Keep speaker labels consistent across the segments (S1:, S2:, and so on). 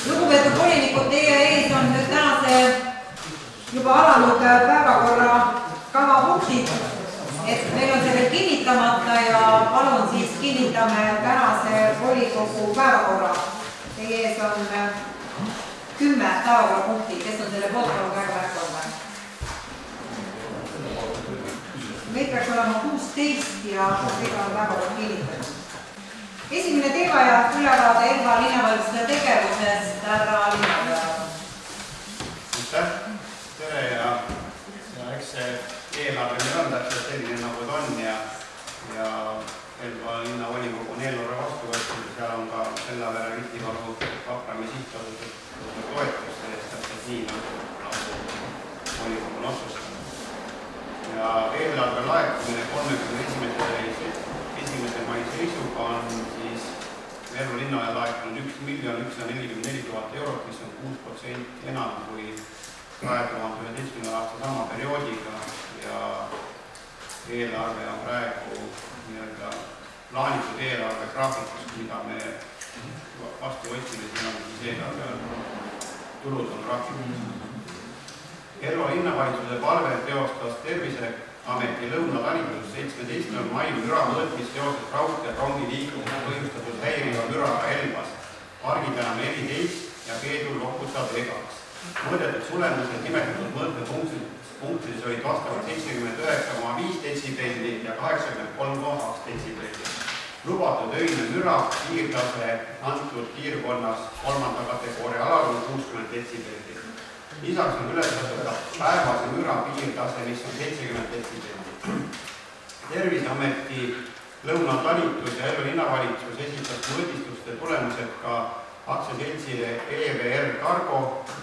S1: Lugupeetud volinikud, teie ees on nüüd tänase juba alanud päevakorra kavapunktid, et meil on see veel kinnitamata ja palun siis kinnitame tänase volikogu päevakorra. Teie ees on 10 päevakorrapunkti, kes on selle poolt palun käega märku andma. Meid peaks olema 16 ja kõik on päevakorra kinnitatud. Esimene teema ja ülevaade Elva linnavalitsuse tegevusest härra linnapea.
S2: Aitäh! Tere ja eks see eelarve meil on täpselt selline nagu ta on ja Elva linnavolikogu on eelarve vastu võtnud ja seal on ka Sellavere Vitivaru Kaprami sihtasutus toetus sellest täpselt nii nagu volikogu on otsustanud. Ja eelarve laekumine 31. mai seisuga on Elva linnale laekunud 1 144 000 eurot, mis on 6% enam kui 2011. aasta sama perioodiga ja eelarve on praegu plaanitud eelarve graafikus, mida me vastu võtsime, siin on siis eelarve tulud on graafikus. Elva linnavalitsuse palve teostas Terviseameti lõunatalitus 17. mail müra mõõtmist seoses raudtee rongi liikumisega põhjustatud häiriva müraga Elvas, pargipea 14 ja Keedul Loputa T2. Mõõdetud tulemused nimetatud mõõtepunktides olid vastavalt 79,5 detsibelli ja 83,2 detsibelli. Lubatud öine müra piirtase antud piirkonnas 3. kategooria alal on 60 detsibelli. Lisaks on ületatud päevase müra piirtase, mis on 70 detsibelli. Terviseameti lõunatalitus ja Elva linnavalitsus esitas mõõdistuste tulemused ka aktsiaseltsile EVR Cargo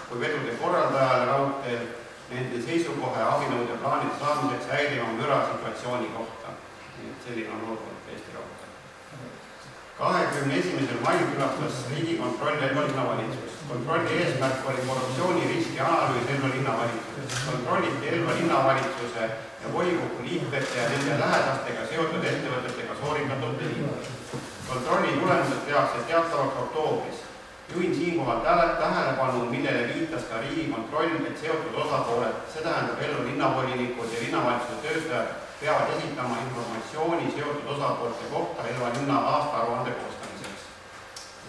S2: kui vedude korraldajale raudteel nende seisukoha ja abinõude plaanide saamiseks häiriva müra situatsiooni kohta. Selline on olukord Eesti raudteel. 21. mail külastas Riigikontroll Elva linnavalitsus. Kontrolli eesmärk oli korruptsiooniriski analüüs Elva linnavalitsuses. Kontrolliti Elva linnavalitsuse ja volikogu liikmete ja nende lähedastega seotud ettevõtetega sooritatud tehingud. Kontrolli tulemused tehakse teatavaks oktoobris. Juhin siinkohal tähelepanu, millele viitas ka Riigikontroll, et seotud osapooled, see tähendab Elva linnavolinikud ja linnavalitsuse töötajad, peavad esitama informatsiooni seotud osapoolte kohta Elva linna aastaaruande koostamiseks.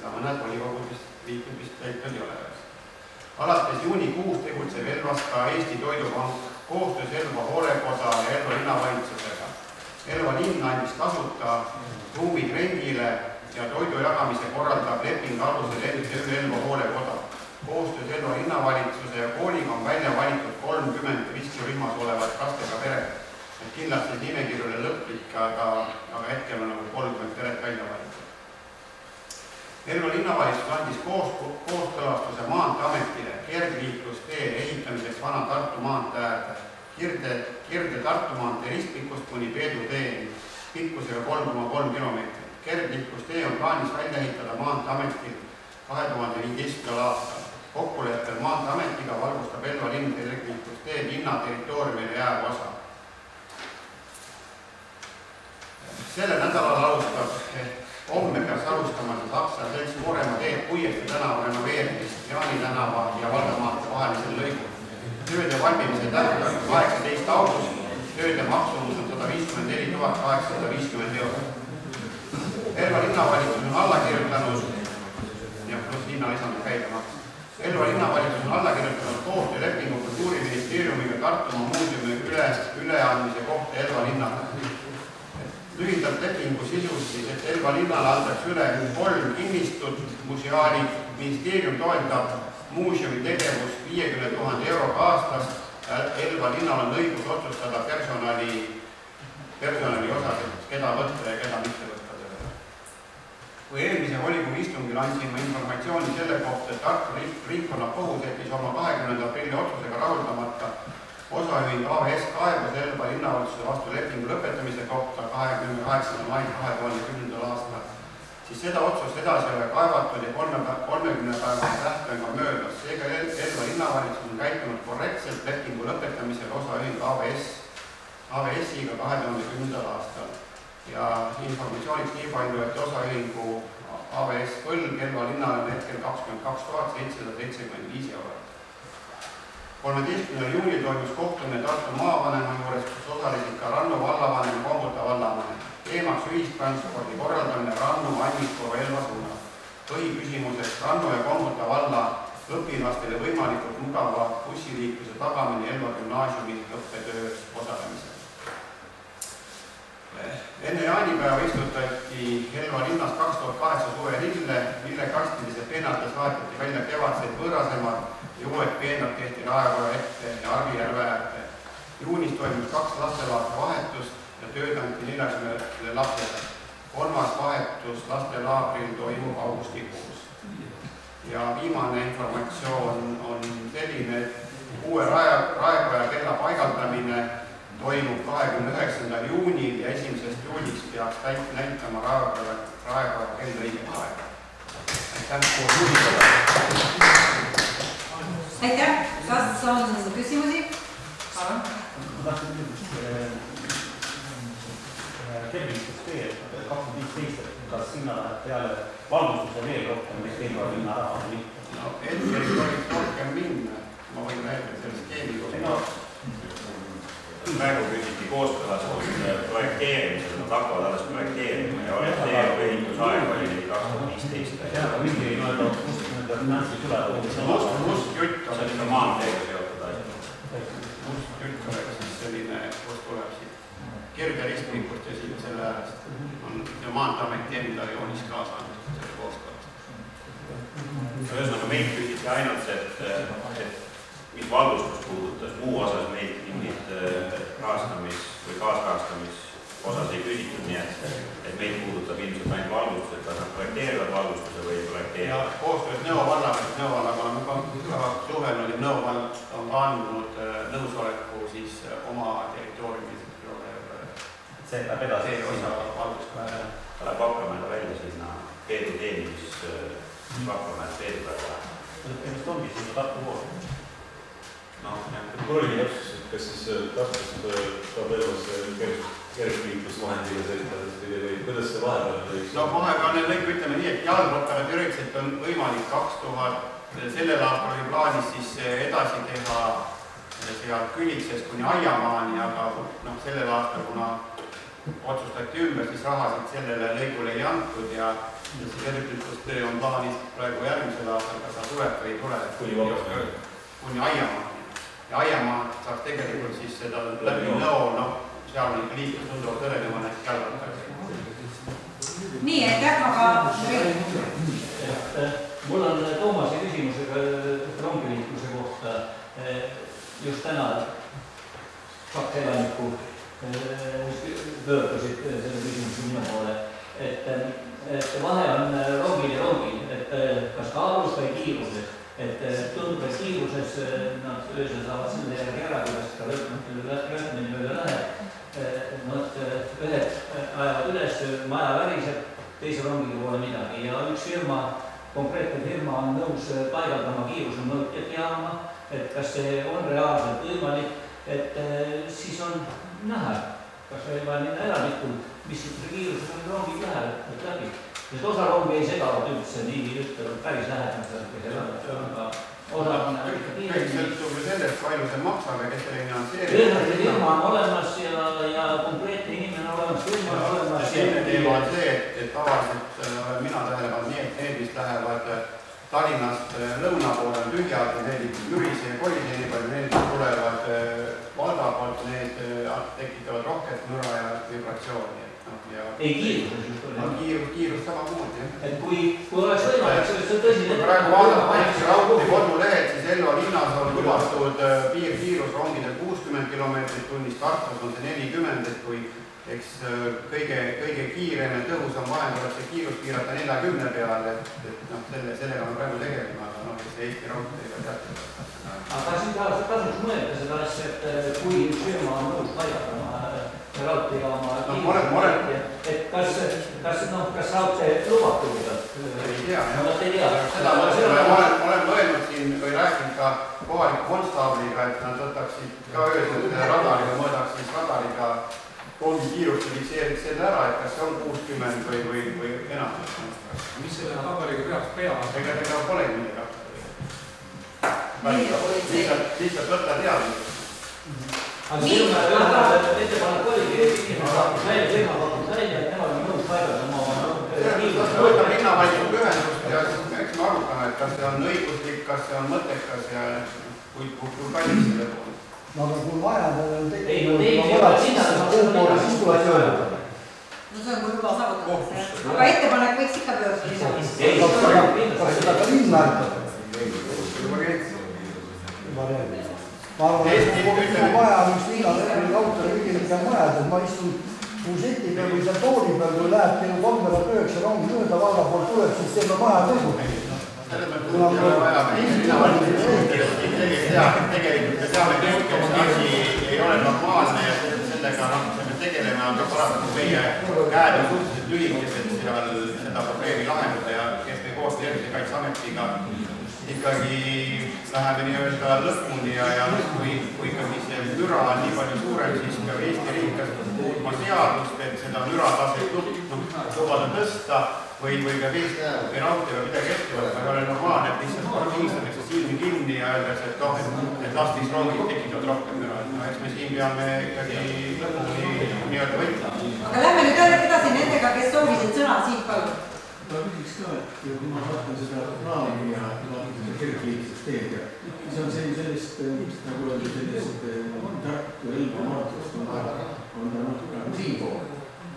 S2: Ja mõned volikogud liitud vist täitnud ei ole. Alates juunikuus tegutseb Elvas ka Eesti Toidupank koostöös Elva hoolekoda ja Elva linnavalitsusega. Elva linn andis tasuta ruumid rendile ja toidu jagamise korraldab lepingu alusel Elva hoolekoda. Koostöös Elva linnavalitsuse ja kooliga on välja valitud 30 riskirühmas olevat lastega peret. Kindlasti nimekirjule lõplik, aga hetkel on nagu 30 peret välja valitud. Elva linnavalitsus andis kooskõlastuse Maanteeametile kergliiklustee ehitamiseks Vana Tartu maantee äärde. Kirde Tartu maantee ristpikkust kuni Peedu teeni pikkusega 3,3 kilomeetrit. Kergliiklustee on plaanis välja ehitada Maanteeametil 2015. aastal. Kokkuleppel Maanteeametiga valgustab Elva linn kergliiklustee linna territooriumile jääv osa. Selle nädalal alustab homme peaks alustama aktsiaselts Mooremaa teed Puiesti tänava renoveerimist Jaani tänava ja Valdamaate vahelisel lõigul. Tööde valmimise tähtaeg 18. august, tööde maksumus on 154 850 eurot. Elva linnavalitsus on alla kirjutanud ja pluss linna lisandub käibemaks. Elva linnavalitsus on alla kirjutanud koostöölepingu Kultuuriministeeriumiga Tartumaa muuseumi üleandmise kohta Elva linnale. Lühidalt lepingu sisus siis, et Elva linnale antakse üle 3 kinnistut museaalid. Ministeerium toetab muuseumi tegevust 50 000 euroga aastas. Elva linnal on õigus otsustada personali osas, keda võtta ja keda mitte võtta tööle. Kui eelmise volikogu istungil andsin ma informatsiooni selle kohta, et Tartu ringkonnakohus jättis oma 20. aprilli otsusega rahuldamata osaühing AVS kaebus Elva linnavalitsuse vastu lepingu lõpetamise kohta 28. mail 2010. aastal, siis seda otsust edasi ei ole kaevatud ja 30-päevane tähtaeg on möödas. Seega Elva linnavalitsus on käitunud korrektselt lepingu lõpetamisel osaühing AVS-iga 2010. aastal. Ja informatsiooniks nii palju, et osaühingu AWS võlg Elva linnale on hetkel 22 775 eurot. 13. juunil toimus kohtumine Tartu maavanema juures, kus osalesid ka Rannu vallavanem ja Kombuta vallavanem. Teemaks ühistranspordi korraldamine Rannu, Anniku ja Elva suunal. Põhiküsimuseks Rannu ja Kombuta valla õpilastele võimalikult mugava bussiliikluse tagamine Elva gümnaasiumi õppetöös osalemisel. Enne jaanipäeva istutati Elva linnas 2008 suve lille, mille kastides ja peenates vahetati välja kevadseid võõrasemad ja uued peenad tehti Raekoja ette ja Arvijärve äärde. Juunis toimus 2 lastelaagri vahetust ja tööd anti 40 lapsele. 3. vahetus lastelaagril toimub augustikuus. Ja viimane informatsioon on selline, et uue Raekoja kella paigaldamine toimub 29. juunil ja 1. juuliks peaks näitama Raekoja kell õiget aega.
S1: Aitäh! Kas on küsimusi? Palun!
S3: Tervitas teie 2015, kas sinna läheb peale valgustuse veel rohkem, mis Elva linna raha on liitu?
S2: No, hetkel tohiks rohkem minna. Ma võin rääkida selle skeemi kohta.
S4: Praegu küsiti kooskõlastus projekteerimisel, nad hakkavad alles projekteerima ja orienteerub ehitusaeg oli 2015.
S3: Jah, mingi ei mõelda, kust nende finantsi tulevad.
S2: Must jutt on
S4: selline maanteega seotud asjad.
S2: Must jutt oleks siis selline, kust tuleb siit kergeristlikust ja siit selle äärest. On Maanteeameti enda joonis kaasa andnud selle kooskõlastus.
S4: Ühesõnaga meilt küsiti ainult, et mis valgustust puudutas, muu osas meilt mingit rahastamis- või kaasrahastamis osas ei küsitud, nii et meilt puudutab ilmselt ainult valgustus, et kas nad projekteerivad valgustuse või ei projekteerivad.
S2: Ja koostöös Nõo vallaga oleme ka suhelnud ja Nõo vald on ka andnud nõusoleku siis oma territooriumis.
S3: See läheb edasi.
S2: See osa valgust.
S4: Ta läheb Vakramäele välja sinna Peedu teeni, mis Vakramäelt Peedu peale läheb.
S3: Ennast ongi sinna Tartu poole.
S5: Korralgi täpsus, et kas siis Tartus saab Elvas kergliiklusvahendiga sõitades või kuidas see vahepeal võiks?
S2: No vahepealne lõik, ütleme nii, et jalgrattaga teoreetiliselt on võimalik 2000, sellel aastal oli plaanis siis edasi teha sealt Külitsest kuni Aiamaani, aga sellel aastal, kuna otsustati ümber, siis rahasid sellele lõigule ei antud ja siis kergliiklustöö on plaanis praegu järgmisel aastal, kas ta tuleb või ei tule. Kuni Aiamaani. Ja Aiamaa saaks tegelikult siis seda läbi Nõo, seal on ikka liiklus tunduvalt tõrenema näiteks jalgrattaga.
S1: Nii, aitäh, aga...
S3: Mul on Toomase küsimusega rongiliikluse kohta. Just täna 2 elanikku pöördusid selle küsimuse minu poole, et vahe on rongil ja rongil, et kas kaalus või kiiruses. Et tundub, et kiiruses nad öösel saavad selle järgi ära, kuidas ka rööpmeni mööda läheb. Ühed ajavad üles, maja väriseb, teise rongile pole midagi ja üks firma, konkreetne firma on nõus paigaldama kiiruse mõõtjat jaama, et kas see on reaalselt võimalik, et siis on näha, kas meil vaja minna eranikul, mis kiirusega rongid lähevad läbi. Sest osa rongi ei segavad üldse, nii ütleb, päris lähedasel, kes elavad, aga osa on ikka kiiremini.
S2: Kõik sõltub sellest, palju see maksab ja kes selle finantseerib.
S3: Ühelt firma on olemas ja konkreetne inimene olemas, firma on olemas.
S2: Teine teema on see, et tavaliselt mina tähelepan nii, et need, mis lähevad Tallinnast lõuna poole on tühjad ja need mürise ja kolise nii palju, need tulevad Valga poolt, need tekitavad rohket müra ja vibratsiooni.
S3: Ei kiiruses just oli.
S2: Kiirus samamoodi, jah.
S3: Et kui oleks võimalik, see on tõsine...
S2: Praegu vaadata näiteks raudtee kodulehed, siis Elva linnas on lubatud piirkiirus rongidel 60 kilomeetrit tunnis, Tartus on see 40, et kui eks kõige kiirem ja tõhusam vahend oleks see kiirus piirata 40 peale, et sellega me praegu tegelema, aga Eesti raudteega teatud.
S3: Aga siin tasuks mõelda seda asja, et kui üks firma on nõus paigaldama raudteejaama et kas raudtee lubab tulla?
S2: Ei tea, jah. Seda olen mõelnud siin või rääkinud ka kohaliku konstaabliga, et nad võtaksid ka öösel radariga, mõõdaks siis radariga rongi kiirust ja fikseeriks selle ära, et kas see on 60 või enam.
S5: Mis see
S2: ega polegi midagi lihtsalt võtta teadmiseks.
S3: Aga silma ettepanek oligi, inimene pakkus välja, firma pakkus välja, et nemad on nõus paigaldama
S2: võtame linnavalitsusega ühendust ja siis eks me arutame, et kas see on õiguslik, kas see on mõttekas ja kui kallis selle poole.
S6: No aga kui vajadel on
S3: ei, no teil ei ole linnas,
S6: siis tuleb öelda.
S1: No see on kui juba saavutatakse. Aga ettepanek võiks ikka pöörda
S6: Kas seda ka linna ma arvan, et kui vaja on üks linnaleppeli autori kõigile majad, et ma istun Puuseti peal või seal tooli peal, kui läheb kell 3:09 rong mööda valga poolt tuleb, siis teeme maja tõgu.
S2: Tegelikult me teame kõik, et see asi ei ole normaalne ja sellega me tegeleme, aga paraku meie käed on suhteliselt lühikesed seal seda probleemi lahendada ja kes me koos Tervisekaitseametiga ikkagi läheme nii-öelda lõpuni ja kui ikkagi see müra on nii palju suurem, siis peab Eesti riik kas muutma seadust, et seda mürataset lubada tõsta või peab Eesti raudtee või midagi ette võtta, aga ei ole normaalne, et lihtsalt kiistatakse silmi kinni ja öeldakse, et lastisrongid tekitavad rohkem müra. Eks me siin peame ikkagi nii-öelda võitma.
S1: Aga lähme nüüd edasi nendega, kes soovisid sõna siit palun.
S7: Ma küsiks ka, et kui ma vaatan seda raami ja vaatan kergliiklusteed ja siis on sellest, nagu öeldi, sellist Tartu Elva maantust on ta natuke siinpool.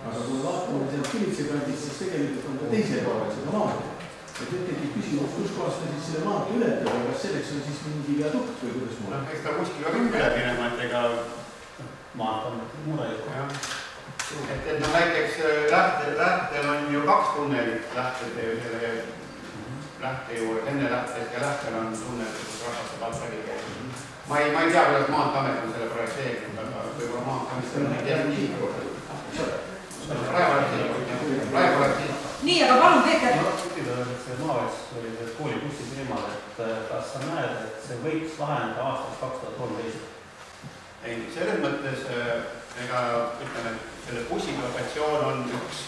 S7: Aga kui vaatame sealt Kilitse kandist, siis tegelikult on ka teise poole seda maantust. Et ütlegi küsimus, kus kohast ta siis selle maantust ületab, aga kas selleks on siis mingi viadukt või kuidas muu?
S2: Eks ta kuskil on üle minema, et ega
S3: maantanud mure.
S2: Et näiteks lähtel on ju 2 tunnelit lähte juurde, enne lähtet ja lähtel on tunnel, kus rahvaste alt läbi käib. Ma ei tea, kuidas Maanteamet on selle projekteerinud, aga võib-olla Maanteamet on nii. Praegu oleks siis.
S1: Nii, aga palun Peeter.
S8: See maavalitsus oli see koolibussi teemal, et kas sa näed, et see võiks lahendada aastast 2013?
S2: Ei, selles mõttes, ega ütleme, selle bussidotatsioon on üks.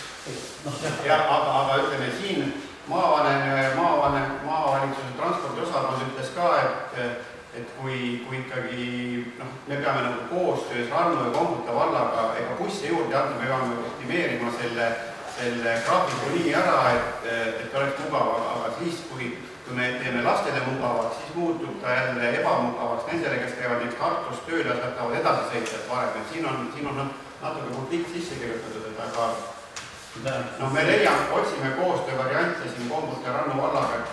S2: Aga ütleme siin maavalitsuse transpordiosakond ütles ka, et kui ikkagi me peame nagu koostöös Rannu ja Kombuta vallaga ega busse juurde anda, me peame optimeerima selle graafiku nii ära, et oleks mugav, aga siis, kui me teeme lastele mugavaks, siis muutub ta jälle ebamugavaks nendele, kes käivad näiteks Tartus tööle ja saavad edasi sõitjad varem. Siin on natuke konflikt sisse kirjutatud, aga me otsime koostöövariante siin Kombuta ja Rannu vallaga, et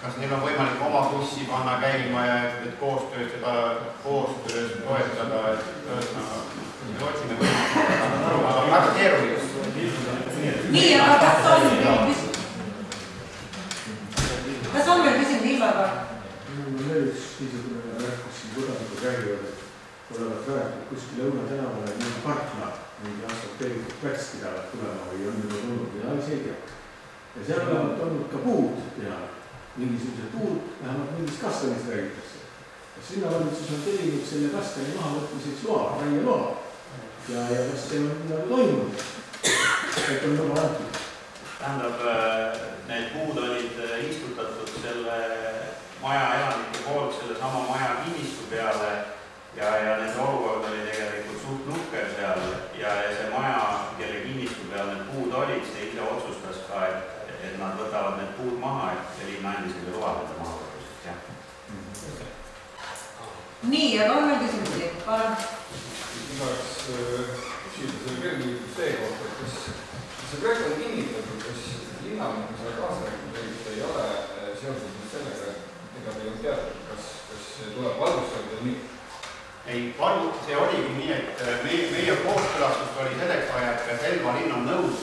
S2: kas neil on võimalik oma bussi panna käima ja et koostöös toetada, me otsime võimalik, aga väga keeruline.
S1: Nii, aga kas on veel küsinud Ilvaga?
S7: Mul on veel üks niisugune rääkis siin kodaniku käivad, et olevat rääknud kuskil Õuna tänavale mingi parkla, mingi asfalteeritud plats pidavad tulema või on juba tulnud ja ei tea. Ja seal olevat olnud ka puud ja mingisugused puud, vähemalt mingist kastamist räägitakse. Linnavalitsus on tellinud selle kastani maha võtmiseks loa, raieloa. Ja kas see on nagu toimunud? Et on juba antud.
S4: Tähendab, need puud olid istutatud selle maja elanike poolt selle sama maja kinnistu peale ja nende olukord oli tegelikult suht nukker seal ja see maja, kelle kinnistu peal need puud olid, see ise otsustas ka, et nad võtavad need puud maha, et linna andis neile loa nende maha võtmiseks.
S1: Nii, aga on veel küsimusi? Palun.
S9: Igaks küsida selle kergliiklustee kohta, et kas see projekt on kinnitatud, kas linnamäng selle kaasarääkimist ei ole seoses sellega, ega teil on teatud, kas tuleb valgustada või nii?
S2: Ei, see oligi nii, et meie kooskõlastust oli selleks vaja, et kas Elva linn on nõus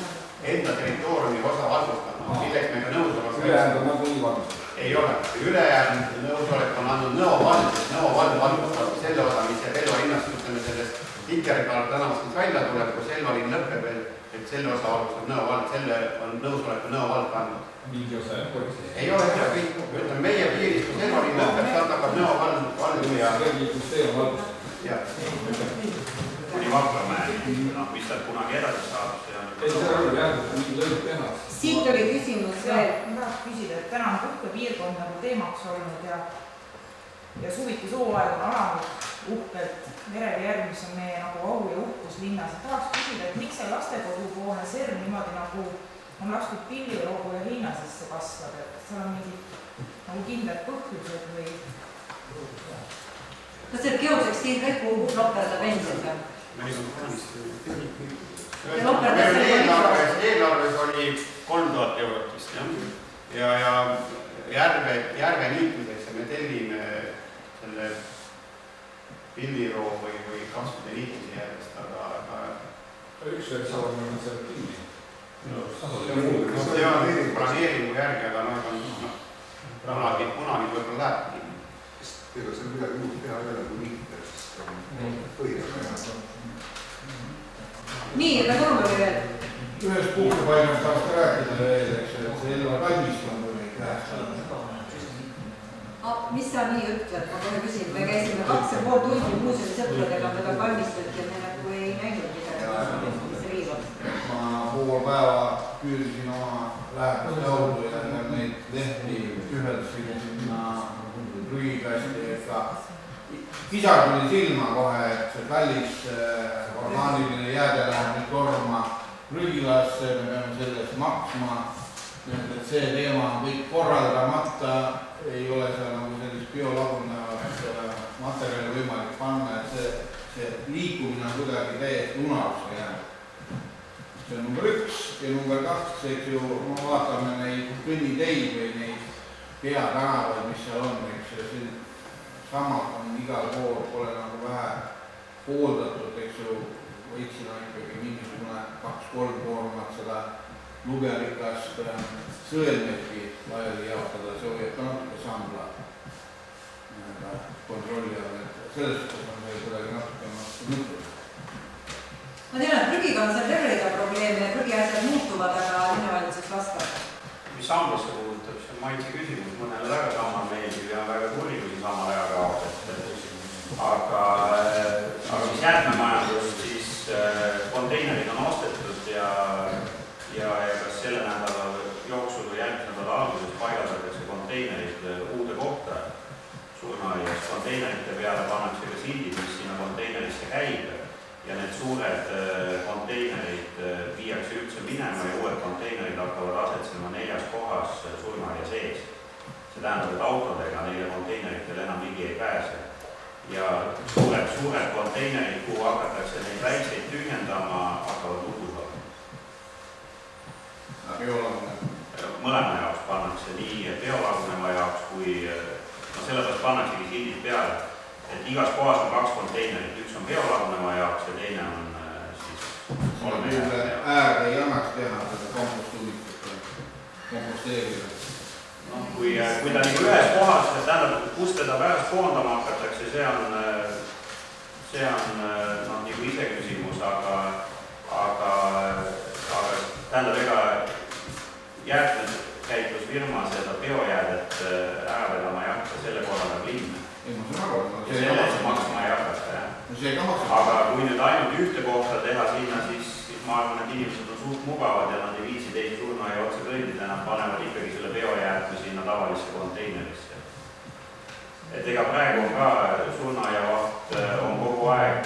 S2: enda territooriumi osa valgustama, milleks me ka nõus oleme.
S9: Ülejäänud on nagu nii valgustada?
S2: Ei ole. Ülejäänud nõusolek on andnud Nõo vald, sest Nõo vald valgustab selle osa, mis jääb Elva linnast, ütleme sellest Tikerkaart tänavast, mis välja tuleb, kus Elva linn lõpeb veel, et selle osa valgustab Nõo vald, selle on nõusoleku Nõo vald andnud.
S9: Mingi osa jääb politseis?
S2: Ei ole kõik. Ütleme, meie piirist, kus Elva linn lõpeb, sealt hakkab Nõo vald ja...
S9: Kergliiklustee on valgustatud?
S4: Kuni Vapramäe, mis ta kunagi edasi saab, see on...
S9: Ei, see on jäänud mingi lõik teha.
S1: Siit oli küsimus veel. Ma tahaks küsida, et
S10: on nagu teemaks olnud ja suvitusooaeg on alanud uhkelt Merejärv, mis on meie nagu au ja uhkus linnas. Tahaks küsida, et miks see lastekodupoolne CERN niimoodi nagu on lastud pilliroogu ja linna sisse kasvada, et seal on mingid nagu kindlad põhjused või?
S1: Kas see geosekstiil kõik kuulub loperdab endiselt?
S2: Eelarves oli 3000 eurot vist, jah. Ja järve liitmiseks ja me tellime selle pilliroo või kasvude liitmise järjest, aga
S9: üks versioon on seal kinni.
S2: See on planeeringu järgi, aga kunagi võib-olla läheb kinni.
S11: Ega seal midagi muud teha ei ole kui liita, sest on põhjus.
S1: Nii, aga Turme või veel?
S12: Ühest puhkepaigast tahaks rääkida veel, eks, et see Elva kalmist on või käest.
S1: Mis sa nii ütled? Ma kohe küsin, me käisime 2,5 tundi muuseumi sõpradega, mida kalmistati ja me nagu ei näinud midagi, mis riivab.
S12: Ma pool päeva küüdisin oma lähedast laudu ja neid lehti üheldasin sinna prügikasti, et pisar tuli silma kohe, et see kallis orgaaniline jääde läheb nüüd torma prügilasse, me peame sellest maksma. Et see teema on kõik korraldamata, ei ole seal nagu sellist biolagunevat materjali võimalik panna, et see liikumine on kuidagi täiesti unarusse jäänud. See on number 1 ja number 2, eks ju, vaatame neid kõnniteid või neid peatänavaid, mis seal on, eks ju, samad on igal pool, pole nagu vähe hooldatud, eks ju, võiksime ikkagi mingisugune 2-3 koormat seda lugerikast sõelmedki laiali jaotada, see hoiab ka natuke sambla kontrolli all, et selles suhtes on meil kuidagi natuke mõtlus.
S1: Ma tean, et prügiga on seal terve rida probleeme ja prügiasjad muutuvad, aga linnavalitsus vastab.
S4: Mis samblasse puudutab, see on maitse küsimus, mõnele väga sama meeldib ja väga kuri, kui samal ajal kaob. Aga mis jäätmemajandust, siis konteinerid on ostetud ja kas selle nädala jooksul või järgmise nädala alguses paigaldatakse konteinerid uude kohta surnuaias. Konteinerite peale pannakse ka sildid, mis sinna konteinerisse käib ja need suured konteinerid viiakse üldse minema ja uued konteinerid hakkavad asetsema 4 kohas surnuaia sees. See tähendab, et autodega neile konteineritele enam ligi ei pääse. Ja suured konteinerid, kuhu hakatakse neid väikseid tühjendama, hakkavad lukus olema. Mõlema jaoks pannakse nii biolaguneva jaoks kui sellepärast pannaksegi sildid peale, et igas kohas on 2 konteinerit, üks on biolaguneva jaoks ja teine on siis oleme
S12: äärde ei annaks teha seda komposteerida.
S4: Kui ta nagu ühes kohas, tähendab, kus teda pärast koondama hakatakse, see on nagu ise küsimus, aga tähendab, ega jäätmekäitlusfirma seda biojäädet ära vedama ei hakka, selle korral linna. Selle eest maksma ei hakata. Aga kui nüüd ainult ühte kohta teha sinna, siis ma arvan, et inimesed on suht mugavad ja nad ei viitsi teisi surnuaia otsa kõndida, nad panevad ikkagi selle biojäätme sinna tavalisse konteinerisse. Et ega praegu on ka surnuaiavaht on kogu aeg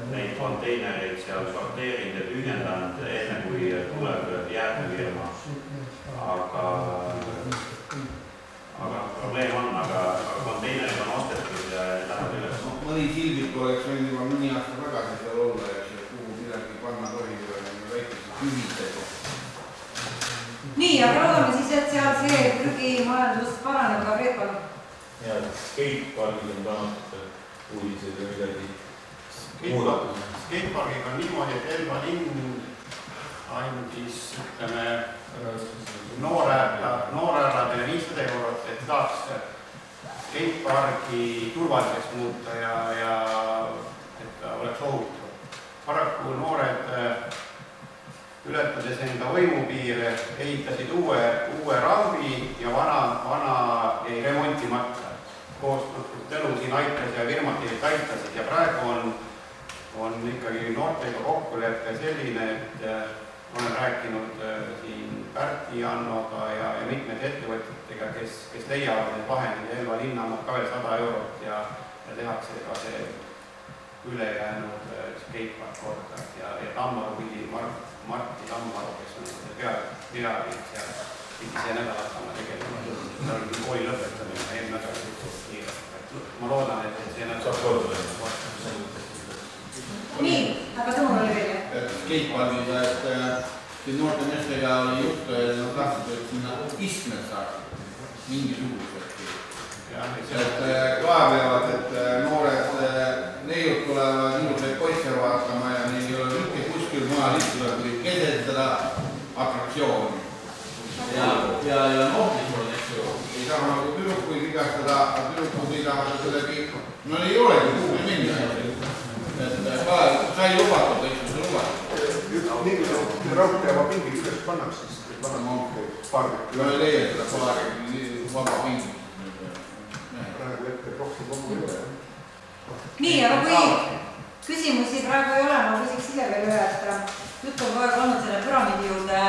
S4: neid konteinereid seal sorteerinud ja tühjendanud, enne kui tuleb jäätmefirma. Aga probleem on, aga konteinerid on ostetud ja läheb üles.
S12: Mõni sildik oleks võinud juba mõni aasta tagasi seal olla, kuhu midagi panna tohib ja väikese hüvitada.
S1: Nii, aga loodame siis, et seal see prügimajandus paraneb ka Kreekal.
S5: Ja skatepargid on tänased uudised ja midagi muudatud.
S2: Skatepargiga on niimoodi, et Elva linn andis, ütleme, noorärradele 500 eurot, et saaks skatepargi turvaliseks muuta ja et ta oleks ohutav. Paraku noored ületades enda võimupiire ehitasid uue rambi ja vana jäi remontimata. Koos Tõnu siin aitas ja firmad aitasid ja praegu on ikkagi noortega kokkulepe selline, olen rääkinud siin Pärti, Jannoga ja mitmete ettevõtjatega, kes leiavad need vahendid ja Elva linn annab ka veel 100 eurot ja tehakse ka see ülejäänud skatepark korda ja Tammaru pidi, Martti Tammaru, kes on peapiir seal, pidi see nädal hakkama tegema. Ta oli kooli lõpetamine, eelmine nädal kiirelt. Ma loodan, et see nädal
S5: saab korda.
S1: Nii, aga Tõnu oli veel.
S12: Skatepargid, et siin noorte meestega oli juttu ja nad tahtsid, et sinna istmed saaksid mingisugused. Et kaevevad, et noored neiud tulevad niisuguseid poisse vaatama ja neil ei ole mitte kuskil mujal istuda kui keset seda atraktsiooni. Ja noortised, eks ju, ei saa nagu tüdrukuid vigastada, aga tüdrukud ei saa kuidagi, no ei olegi kuhugi minna. Et sai lubatud, eks ju, see lubatud.
S11: Nii raudteeva pingid üles pannakse, siis panname paarvik.
S12: Ma ei leia seda paari vaba pingid.
S11: Praegu ette rohkem kogu üle.
S1: Nii, aga kui küsimusi praegu ei ole, ma küsiks ise veel ühe, et jutt on kogu aeg olnud selle püramiidi juurde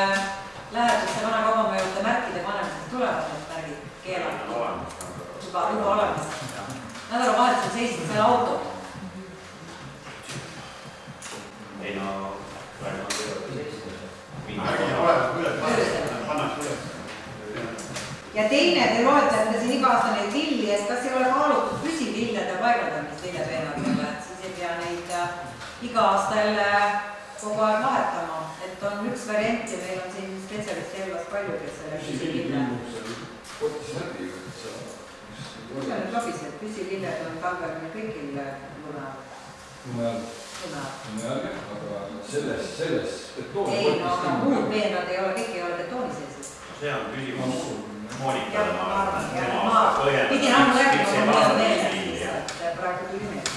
S1: läheduste vana kaubamaja juurde märkide panemisest tulevad need märgid keelatud. Juba olemas. Nädalavahetusel seisid seal autod.
S4: Ei no, praegu on
S2: pannakse üles.
S1: Ja teine, te loetlete siin iga aasta neid lilli, et kas ei ole kaalutud püsilillede paigaldamist lillepeenadele, et siis ei pea neid iga aasta jälle kogu aeg vahetama. Et on üks variant ja meil on siin spetsialisti Elvas palju, kes selle püsilille. Kus on nüüd lobised? Püsililled on talvel meil kõigil lunal.
S9: Aga selles betooni
S1: ei, no aga muud peenad ei ole, kõik ei ole betooni sees.
S4: See on küsimus Moonikale,
S1: ma pidin ammu rääkima, ma mõtlen meelde, et praegu tuli meelde.